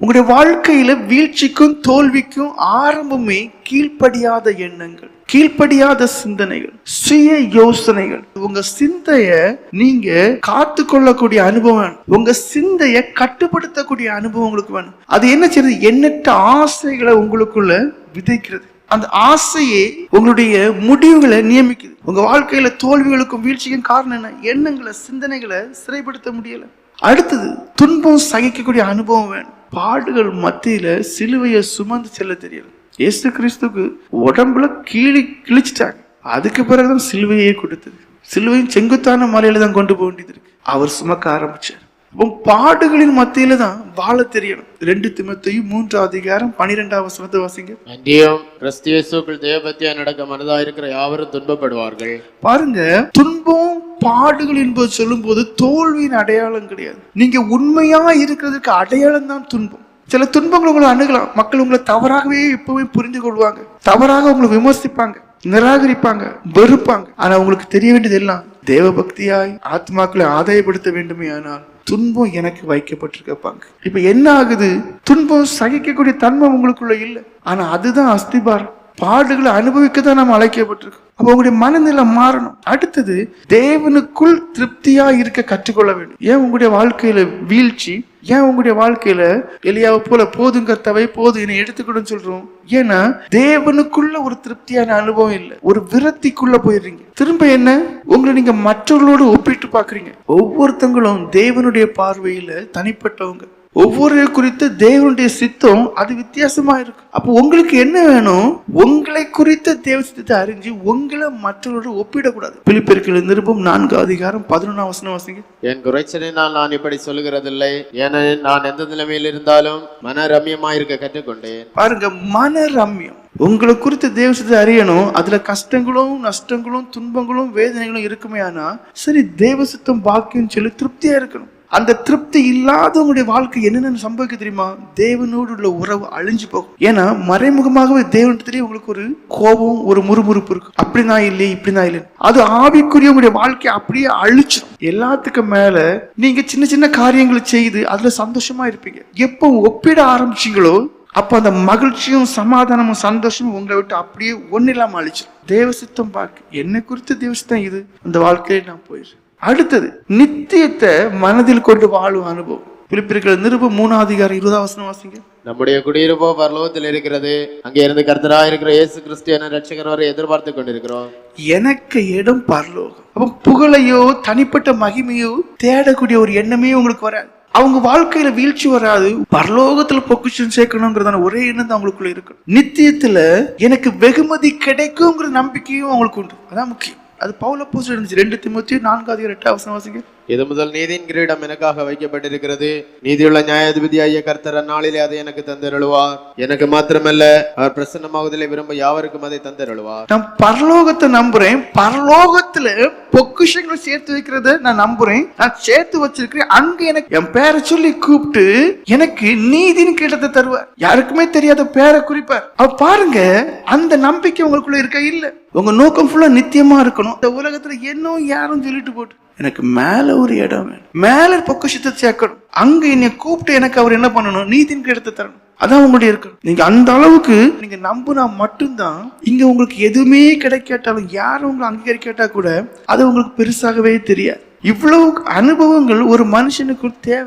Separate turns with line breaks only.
உங்களுடைய வாழ்க்கையில வீழ்ச்சிக்கும் தோல்விக்கும் ஆரம்பமே கீழ்ப்படியாத எண்ணங்கள், கீழ்ப்படியாத சிந்தனைகள், சுய யோசனைகள். உங்க சிந்தைய நீங்க காத்து கொள்ளக்கூடிய அனுபவம் வேணும். உங்க சிந்தைய கட்டுப்படுத்தக்கூடிய அனுபவம் உங்களுக்கு வேணும். அது என்ன செய்யுது? எண்ணற்ற ஆசைகளை உங்களுக்குள்ள விதைக்கிறது. அந்த ஆசையே உங்களுடைய முடிவுகளை நியமிக்குது. உங்க வாழ்க்கையில தோல்விகளுக்கும் வீழ்ச்சிக்கும் காரணம் என்ன? எண்ணங்களை, சிந்தனைகளை சிறைப்படுத்த முடியல. அடுத்தது, துன்பம் சகிக்கக்கூடிய அனுபவம் வேணும். பாடுகள் மத்தியில சிலுவையை சுமந்து செல்ல தெரியல. இயேசு கிறிஸ்துக்கு உடம்புல கிழிச்சிட்டாங்க. அதுக்கு பிறகுதான் சிலுவையே கொடுத்தது. சிலுவையும் செங்குத்தான மலையில தான் கொண்டு போக வேண்டியது இருக்கு. அவர் சுமக்க ஆரம்பிச்சார். பாடுகளின் மத்தியில தான் வாழ தெரியணும். 2 தீமோத்தேயு 3:12 வாசிங்க.
அன்றியும் கிறிஸ்து இயேசுவுக்குள் தேவபக்தியா நடக்க மனதா இருக்கிற யாவரும் துன்பப்படுவார்கள்.
பாருங்க, துன்பம் பாடுகள் என்பது சொல்லும் போது தோல்வியின் அடையாளம் கிடையாது. நீங்க உண்மையா இருக்கிறதுக்கு அடையாளம் தான் துன்பம். சில துன்பங்கள் உங்களை அணுகலாம். மக்கள் உங்களை தவறாகவே எப்பவுமே புரிந்து கொள்வாங்க, தவறாக உங்களை விமர்சிப்பாங்க, நிராகரிப்பாங்க, வெறுப்பாங்க. ஆனா உங்களுக்கு தெரிய வேண்டியது எல்லாம் தேவ பக்தியாய் ஆத்மாக்களை ஆதாயப்படுத்த வேண்டுமே. ஆனால் துன்பம் எனக்கு வைக்கப்பட்டிருக்க. இப்ப என்ன ஆகுது? துன்பம் சகிக்கக்கூடிய தன்மை உங்களுக்குள்ள இல்லை. ஆனா அதுதான் அஸ்திபாரம். பாடுகளை அனுபவிக்கத்தான் நாம் அழைக்கப்பட்டிருக்கோம். அப்ப உங்களுடைய மனநிலை மாறணும். அடுத்தது, தேவனுக்குள் திருப்தியா இருக்க கற்றுக்கொள்ள வேண்டும். ஏன் உங்களுடைய வாழ்க்கையில வீழ்ச்சி? ஏன் உங்களுடைய வாழ்க்கையில எலியாவை போல போதும் கர்த்தாவே போதும் என்னை எடுத்துக்கணும்னு சொல்றோம்? ஏன்னா தேவனுக்குள்ள ஒரு திருப்தியான அனுபவம் இல்லை. ஒரு விரக்திக்குள்ள போயிடுறீங்க. திரும்ப என்ன? உங்களை நீங்க மற்றவர்களோடு ஒப்பிட்டு பாக்குறீங்க. ஒவ்வொருத்தங்களும் தேவனுடைய பார்வையில தனிப்பட்டவங்க. ஒவ்வொரு குறித்த தேவனுடைய சித்தம் அது வித்தியாசமா இருக்கு. அப்போ உங்களுக்கு என்ன வேணும்? உங்களை குறித்த தேவ சித்தத்தை அறிஞ்சு உங்களை மற்றவரோடு ஒப்பிடக்கூடாது. பிலிப்பியர் நிருபம் 4:11 வாசிங்க.
என் குறைச்சலினால் நான் இப்படி சொல்லுகிறதில்லை, ஏனெனில் நான் எந்த நிலைமையில் இருந்தாலும் மன ரம்யமா இருக்க கற்றுக்கொண்டேன்.
பாருங்க, மன ரம்யம். உங்களை குறித்த தேவ சித்தத்தை அறியணும். அதுல கஷ்டங்களும் நஷ்டங்களும் துன்பங்களும் வேதனைகளும் இருக்குமே. ஆனா சரி, தேவ சித்தம் பாக்கியம் சொல்லி திருப்தியா இருக்கணும். அந்த திருப்தி இல்லாதவங்களுடைய வாழ்க்கை என்னென்ன சம்பவிக்க தெரியுமா? தேவனோடு உள்ள உறவு அழிஞ்சு போகும். ஏன்னா மறைமுகமாகவே தேவனிடத்திலேயே உங்களுக்கு ஒரு கோபம், ஒரு முறுமுறுப்பு இருக்கு. அப்படி நான் இல்லை, இப்படி நான் இல்லை. அது ஆவிக்குரிய உங்களுடைய வாழ்க்கையை அப்படியே அழிச்சிடும். எல்லாத்துக்கும் மேல நீங்க சின்ன சின்ன காரியங்களை செய்து அதுல சந்தோஷமா இருப்பீங்க. எப்போ ஒப்பிட ஆரம்பிச்சீங்களோ அப்ப அந்த மகிழ்ச்சியும் சமாதானமும் சந்தோஷமும் உங்களை விட்டு அப்படியே ஒன்னு இல்லாம அழிச்சிடும். தேவசித்தம் பார்க்க என்னை குறித்த தேவசித்தம் இது, அந்த வாழ்க்கையில நான் போயிடுறேன். அடுத்தது, நித்தியத்தை மனதில் கொண்டு வாழும் அனுபவம். பிலிப்பியர் நிருபம் 3:20 வாசிங்க.
நம்முடைய குடியிருப்போ பரலோகத்தில் இருக்கிறது, அங்கே இருந்து கர்த்தராக இருக்கிற இயேசு கிறிஸ்து என ரட்சகர் வரை எதிர்பார்த்து கொண்டிருக்கிறோம்.
எனக்கு இடம் பரலோகம். அப்ப புகழையோ தனிப்பட்ட மகிமையோ தேடக்கூடிய ஒரு எண்ணமே உங்களுக்கு வராது. அவங்க வாழ்க்கையில வீழ்ச்சி வராது. பரலோகத்துல பொக்கிஷம் சேர்க்கணுங்கிறதான ஒரே எண்ணம் தான் அவங்களுக்குள்ள இருக்கு. நித்தியத்துல எனக்கு வெகுமதி கிடைக்குங்கிற நம்பிக்கையும் அவங்களுக்கு உண்டு. அதான் முக்கியம். அது பவுல் அப்போஸ்தலன் இருந்துச்சு. 2 தீமோத்தேயு 4:8 வாசிங்க.
இது முதல் நீதியின் கிரீடம் எனக்காக வைக்கப்பட்டிருக்கிறது, நீதியுள்ள நியாயாதிபதியாகிய கர்த்தர் அந்நாளிலே அதை எனக்கு தந்தருளுவார். எனக்கு மாத்திரமல்ல, அவர் பிரசன்னமாவதிலே விரும்ப யாவருக்கும் அதை தந்தருளுவார்.
நான் பரலோகத்தை நம்புறேன். பரலோகத்துல பொக்கிஷங்களை சேர்த்து வைக்கிறத நான் நம்புறேன். நான் சேர்த்து வச்சிருக்கிறேன். அங்க எனக்கு என் பேரை சொல்லி கூப்பிட்டு எனக்கு நீதியின் கிரீடத்தை தருவார். யாருக்குமே தெரியாத பேரை குறிப்பார். அவ பாருங்க, அந்த நம்பிக்கை உங்களுக்குள்ள இருக்க இல்ல. உங்க நோக்கம் ஃபுல்லா நித்தியமா இருக்கணும். இந்த உலகத்துல இன்னும் யாரும் சொல்லிட்டு போட்டு எனக்கு மேல ஒரு இடம் வேணும், மேல பொக்கிஷத்தை சேர்க்கணும். அங்க என்னை கூப்பிட்டு எனக்கு அவர் என்ன பண்ணணும்? நீதியின் கிரீடத்தை தரணும். அதான் உங்களுடைய இருக்கணும். நீங்க அந்த அளவுக்கு நீங்க நம்புனா மட்டும்தான் இங்க உங்களுக்கு எதுவுமே கிடைக்காட்டாலும், யாரும் உங்களை அங்கீகரிக்காட்டா கூட அது உங்களுக்கு பெருசாகவே தெரியாது. இவ்வளவு அனுபவங்கள் ஒரு மனுஷனுக்கு தேவை.